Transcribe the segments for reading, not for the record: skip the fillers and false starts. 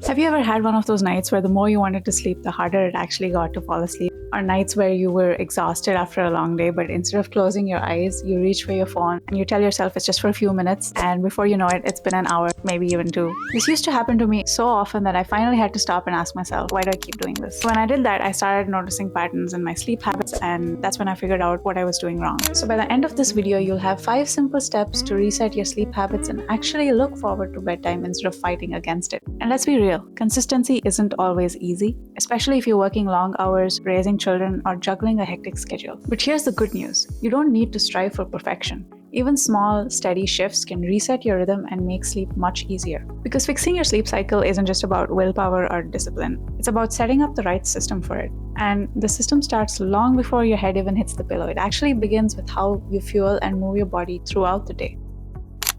Have you ever had one of those nights where the more you wanted to sleep, the harder it actually got to fall asleep? Or nights where you were exhausted after a long day, but instead of closing your eyes, you reach for your phone and you tell yourself it's just for a few minutes, and before you know it, it's been an hour, maybe even two. This used to happen to me so often that I finally had to stop and ask myself, why do I keep doing this? When I did that, I started noticing patterns in my sleep habits, and that's when I figured out what I was doing wrong. So by the end of this video, you'll have 5 simple steps to reset your sleep habits and actually look forward to bedtime instead of fighting against it. And let's be real, consistency isn't always easy, especially if you're working long hours, raising children, or juggling a hectic schedule. But here's the good news. You don't need to strive for perfection. Even small, steady shifts can reset your rhythm and make sleep much easier. Because fixing your sleep cycle isn't just about willpower or discipline. It's about setting up the right system for it. And the system starts long before your head even hits the pillow. It actually begins with how you fuel and move your body throughout the day.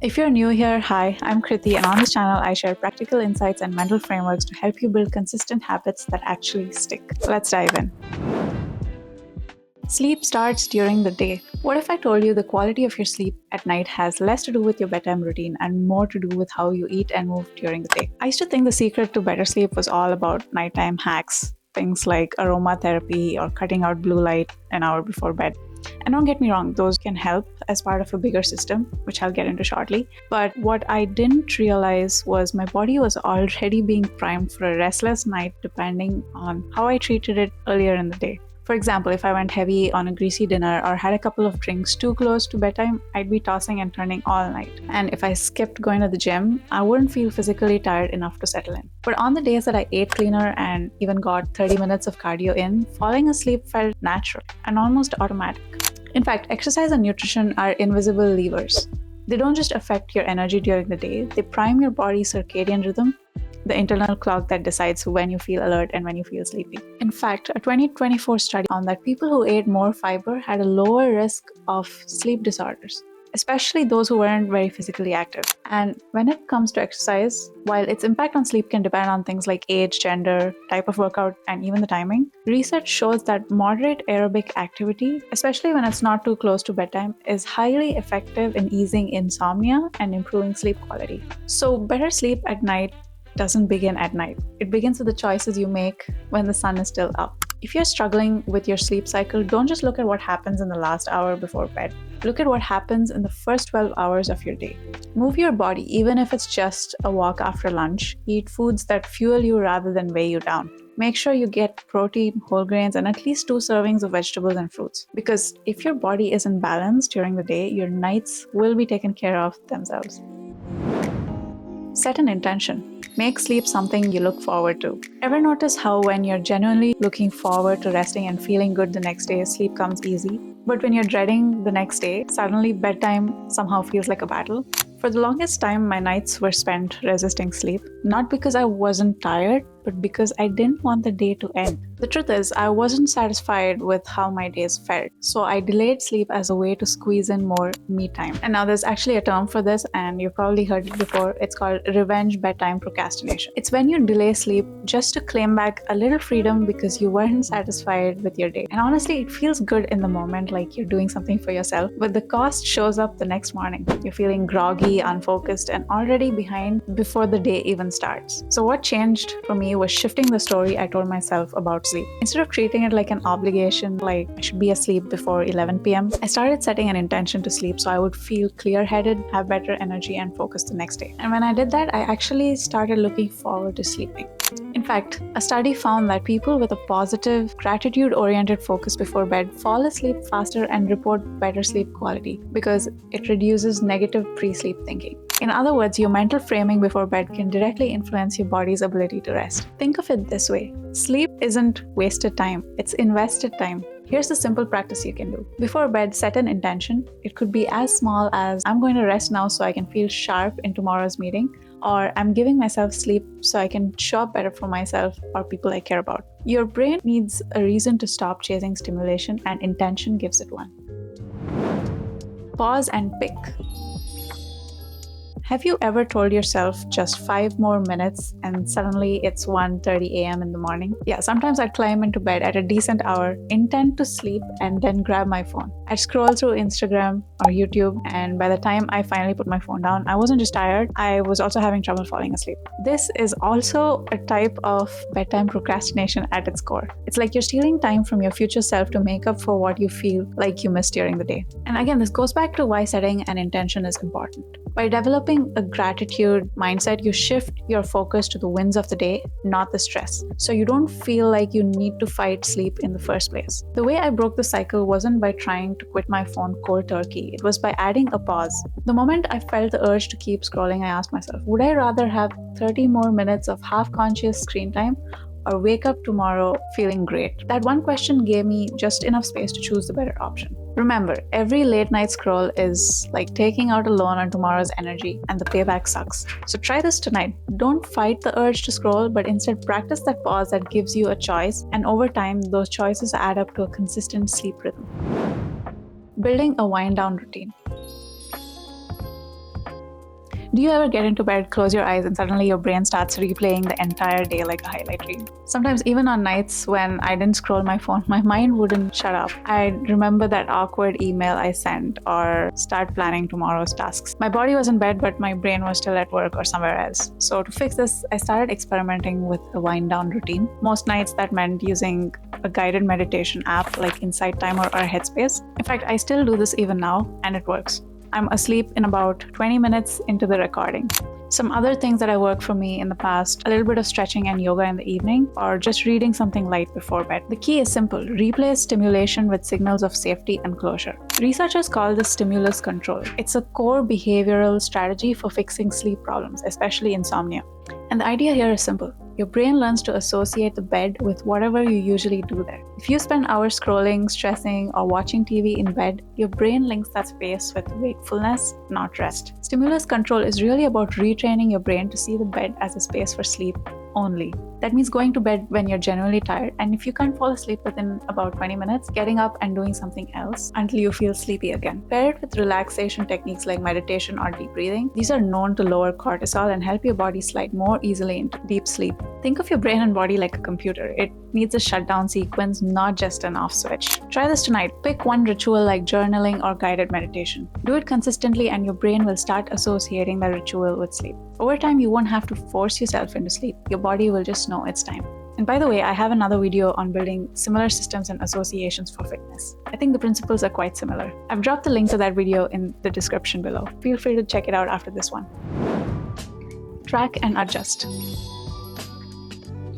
If you're new here, hi, I'm Kriti, and on this channel I share practical insights and mental frameworks to help you build consistent habits that actually stick. Let's dive in. Sleep starts during the day. What if I told you the quality of your sleep at night has less to do with your bedtime routine and more to do with how you eat and move during the day? I used to think the secret to better sleep was all about nighttime hacks, things like aromatherapy or cutting out blue light an hour before bed. And don't get me wrong, those can help as part of a bigger system, which I'll get into shortly. But what I didn't realize was my body was already being primed for a restless night depending on how I treated it earlier in the day. For example, if I went heavy on a greasy dinner or had a couple of drinks too close to bedtime, I'd be tossing and turning all night. And if I skipped going to the gym, I wouldn't feel physically tired enough to settle in. But on the days that I ate cleaner and even got 30 minutes of cardio in, falling asleep felt natural and almost automatic. In fact, exercise and nutrition are invisible levers. They don't just affect your energy during the day, they prime your body's circadian rhythm, the internal clock that decides when you feel alert and when you feel sleepy. In fact, a 2024 study found that people who ate more fiber had a lower risk of sleep disorders, especially those who weren't very physically active. And when it comes to exercise, while its impact on sleep can depend on things like age, gender, type of workout, and even the timing, research shows that moderate aerobic activity, especially when it's not too close to bedtime, is highly effective in easing insomnia and improving sleep quality. So better sleep at night doesn't begin at night. It begins with the choices you make when the sun is still up. If you're struggling with your sleep cycle, don't just look at what happens in the last hour before bed. Look at what happens in the first 12 hours of your day. Move your body, even if it's just a walk after lunch. Eat foods that fuel you rather than weigh you down. Make sure you get protein, whole grains, and at least 2 servings of vegetables and fruits. Because if your body isn't balanced during the day, your nights will be taken care of themselves. Set an intention. Make sleep something you look forward to. Ever notice how when you're genuinely looking forward to resting and feeling good the next day, sleep comes easy? But when you're dreading the next day, suddenly bedtime somehow feels like a battle? For the longest time, my nights were spent resisting sleep, not because I wasn't tired, but because I didn't want the day to end. The truth is, I wasn't satisfied with how my days felt, so I delayed sleep as a way to squeeze in more me time. And now there's actually a term for this, and you've probably heard it before. It's called revenge bedtime procrastination. It's when you delay sleep just to claim back a little freedom because you weren't satisfied with your day. And honestly, it feels good in the moment, like you're doing something for yourself, but the cost shows up the next morning. You're feeling groggy, unfocused, and already behind before the day even starts. So what changed for me was shifting the story I told myself about sleep. Instead of treating it like an obligation, like I should be asleep before 11 p.m., I started setting an intention to sleep so I would feel clear-headed, have better energy, and focus the next day. And when I did that, I actually started looking forward to sleeping. In fact, a study found that people with a positive, gratitude-oriented focus before bed fall asleep faster and report better sleep quality because it reduces negative pre-sleep thinking. In other words, your mental framing before bed can directly influence your body's ability to rest. Think of it this way. Sleep isn't wasted time, it's invested time. Here's a simple practice you can do. Before bed, set an intention. It could be as small as, I'm going to rest now so I can feel sharp in tomorrow's meeting, or I'm giving myself sleep so I can show up better for myself or people I care about. Your brain needs a reason to stop chasing stimulation, and intention gives it one. Pause and pick. Have you ever told yourself just 5 more minutes and suddenly it's 1:30 a.m. in the morning? Yeah, sometimes I'd climb into bed at a decent hour, intent to sleep, and then grab my phone. I'd scroll through Instagram or YouTube, and by the time I finally put my phone down, I wasn't just tired, I was also having trouble falling asleep. This is also a type of bedtime procrastination at its core. It's like you're stealing time from your future self to make up for what you feel like you missed during the day. And again, this goes back to why setting an intention is important. By developing a gratitude mindset, you shift your focus to the wins of the day, not the stress. So you don't feel like you need to fight sleep in the first place. The way I broke the cycle wasn't by trying to quit my phone cold turkey, it was by adding a pause. The moment I felt the urge to keep scrolling, I asked myself, would I rather have 30 more minutes of half-conscious screen time or wake up tomorrow feeling great? That one question gave me just enough space to choose the better option. Remember, every late night scroll is like taking out a loan on tomorrow's energy, and the payback sucks. So try this tonight. Don't fight the urge to scroll, but instead practice that pause that gives you a choice, and over time, those choices add up to a consistent sleep rhythm. Building a wind down routine. Do you ever get into bed, close your eyes, and suddenly your brain starts replaying the entire day like a highlight reel? Sometimes even on nights when I didn't scroll my phone, my mind wouldn't shut up. I'd remember that awkward email I sent or start planning tomorrow's tasks. My body was in bed, but my brain was still at work or somewhere else. So to fix this, I started experimenting with a wind down routine. Most nights that meant using a guided meditation app like Insight Timer or Headspace. In fact, I still do this even now, and it works. I'm asleep in about 20 minutes into the recording. Some other things that have worked for me in the past, a little bit of stretching and yoga in the evening, or just reading something light before bed. The key is simple: replace stimulation with signals of safety and closure. Researchers call this stimulus control. It's a core behavioral strategy for fixing sleep problems, especially insomnia. And the idea here is simple. Your brain learns to associate the bed with whatever you usually do there. If you spend hours scrolling, stressing, or watching TV in bed, your brain links that space with wakefulness, not rest. Stimulus control is really about retraining your brain to see the bed as a space for sleep only. That means going to bed when you're genuinely tired, and if you can't fall asleep within about 20 minutes, getting up and doing something else until you feel sleepy again. Pair it with relaxation techniques like meditation or deep breathing. These are known to lower cortisol and help your body slide more easily into deep sleep. Think of your brain and body like a computer. It needs a shutdown sequence, not just an off switch. Try this tonight. Pick one ritual like journaling or guided meditation. Do it consistently and your brain will start associating the ritual with sleep. Over time, you won't have to force yourself into sleep. Your body will just know it's time. And by the way, I have another video on building similar systems and associations for fitness. I think the principles are quite similar. I've dropped the link to that video in the description below. Feel free to check it out after this one. Track and adjust.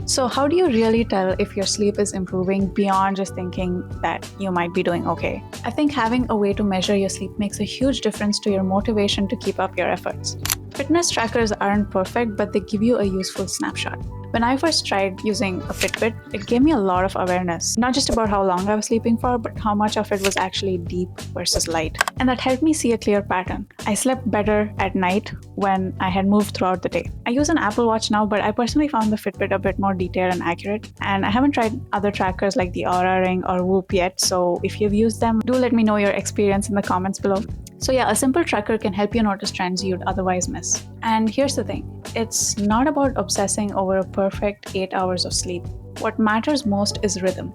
So how do you really tell if your sleep is improving beyond just thinking that you might be doing okay? I think having a way to measure your sleep makes a huge difference to your motivation to keep up your efforts. Fitness trackers aren't perfect, but they give you a useful snapshot. When I first tried using a Fitbit, it gave me a lot of awareness, not just about how long I was sleeping for, but how much of it was actually deep versus light. And that helped me see a clear pattern. I slept better at night when I had moved throughout the day. I use an Apple Watch now, but I personally found the Fitbit a bit more detailed and accurate. And I haven't tried other trackers like the Oura Ring or Whoop yet, so if you've used them, do let me know your experience in the comments below. So yeah, a simple tracker can help you notice trends you'd otherwise miss. And here's the thing, it's not about obsessing over a perfect 8 hours of sleep. What matters most is rhythm.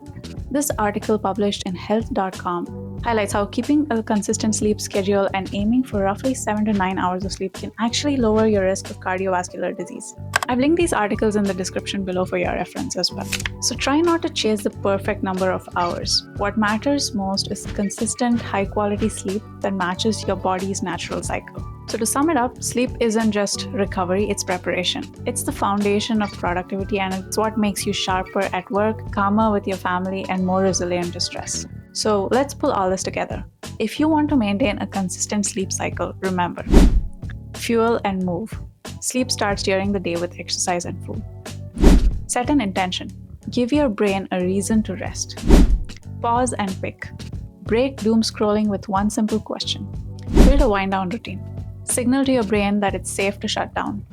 This article published in health.com highlights how keeping a consistent sleep schedule and aiming for roughly 7 to 9 hours of sleep can actually lower your risk of cardiovascular disease. I've linked these articles in the description below for your reference as well. So try not to chase the perfect number of hours. What matters most is consistent, high-quality sleep that matches your body's natural cycle. So to sum it up, sleep isn't just recovery, it's preparation. It's the foundation of productivity and it's what makes you sharper at work, calmer with your family, and more resilient to stress. So let's pull all this together. If you want to maintain a consistent sleep cycle, remember, fuel and move. Sleep starts during the day with exercise and food. Set an intention. Give your brain a reason to rest. Pause and pick. Break doom scrolling with one simple question. Build a wind down routine. Signal to your brain that it's safe to shut down.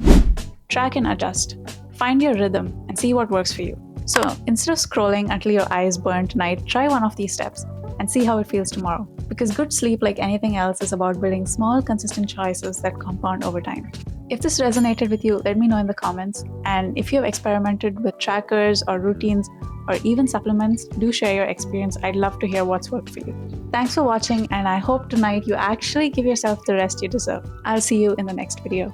Track and adjust. Find your rhythm and see what works for you. So instead of scrolling until your eyes burn tonight, try one of these steps. and see how it feels tomorrow. Because good sleep, like anything else, is about building small, consistent choices that compound over time. If this resonated with you, let me know in the comments. And if you have experimented with trackers or routines or even supplements, do share your experience. I'd love to hear what's worked for you. Thanks for watching, and I hope tonight you actually give yourself the rest you deserve. I'll see you in the next video.